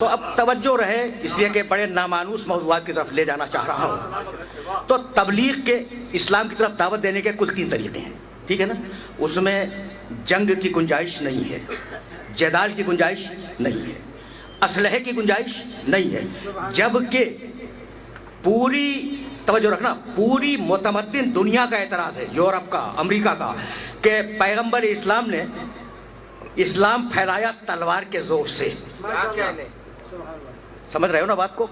تو اب توجہ رہے، اس لیے کہ بڑے نامانوس موضوعات کی طرف لے جانا چاہ رہا ہوں۔ تو تبلیغ کے اسلام کی طرف دعوت دینے کے کل 3 طریقے ہیں، ٹھیک ہے نا؟ اس میں جنگ کی گنجائش نہیں ہے، جدال کی گنجائش نہیں ہے، اسلحے کی گنجائش نہیں ہے، جبکہ پوری توجہ رکھنا، پوری متمدن دنیا کا اعتراض ہے، یورپ کا، امریکہ کا، کہ پیغمبر اسلام نے اسلام پھیلایا تلوار کے زور سے۔ سمجھ رہے ہو نا بات کو؟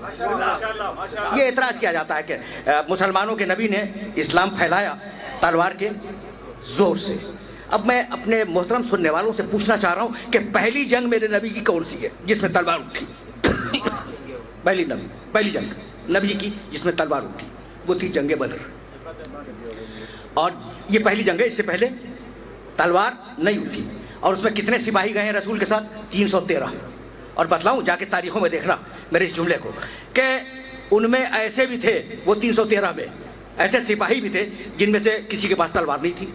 یہ اعتراض کیا جاتا ہے کہ مسلمانوں کے نبی نے اسلام پھیلایا تلوار کے زور سے۔ اب میں اپنے محترم سننے والوں سے پوچھنا چاہ رہا ہوں کہ پہلی جنگ میرے نبی کی کون سی ہے جس میں تلوار اٹھی؟ پہلی جنگ نبی کی جس میں تلوار اٹھی وہ تھی جنگ بدر، اور یہ پہلی جنگ ہے، اس سے پہلے تلوار نہیں اٹھی۔ اور اس میں کتنے سپاہی گئے ہیں رسول کے ساتھ؟ 313۔ اور بتلاؤں، جا کے تاریخوں میں دیکھنا میرے اس جملے کو، کہ ان میں ایسے بھی تھے، وہ 313 میں ایسے سپاہی بھی تھے جن میں سے کسی کے پاس تلوار نہیں تھی،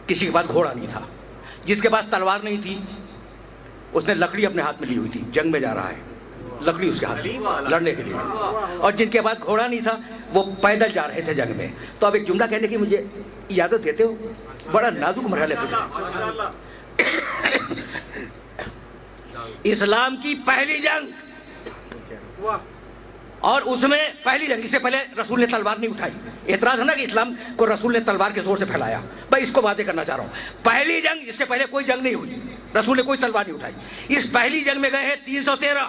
کسی کے پاس گھوڑا نہیں تھا۔ جس کے پاس تلوار نہیں تھی اس نے لکڑی اپنے ہاتھ میں لی ہوئی تھی، جنگ میں جا رہا ہے، لکڑی اس کے ہاتھ میں لڑنے کے لیے۔ اور جن کے پاس گھوڑا نہیں تھا وہ پیدل جا رہے تھے جنگ میں۔ تو اب ایک جملہ کہنے کی مجھے اجازت دیتے ہو؟ بڑا نازک مرحلے پہ اسلام کی پہلی جنگ، اور اس میں پہلی جنگ، اس سے پہلے رسول نے تلوار نہیں اٹھائی۔ اعتراض ہے نا کہ اسلام کو رسول نے تلوار کے زور سے پھیلایا، بھائی اس کو باتیں کرنا چاہ رہا ہوں۔ پہلی جنگ، اس سے پہلے کوئی جنگ نہیں ہوئی، رسول نے کوئی تلوار نہیں اٹھائی، اس پہلی جنگ میں گئے ہیں 313۔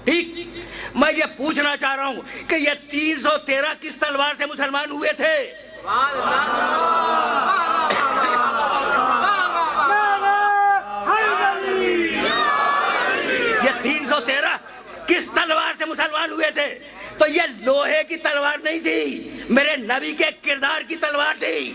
ٹھیک، میں یہ پوچھنا چاہ رہا ہوں کہ یہ 313 کس تلوار سے مسلمان ہوئے تھے؟ یہ 313 کس تلوار سے مسلمان ہوئے تھے؟ تو یہ لوہے کی تلوار نہیں تھی، میرے نبی کے کردار کی تلوار تھی۔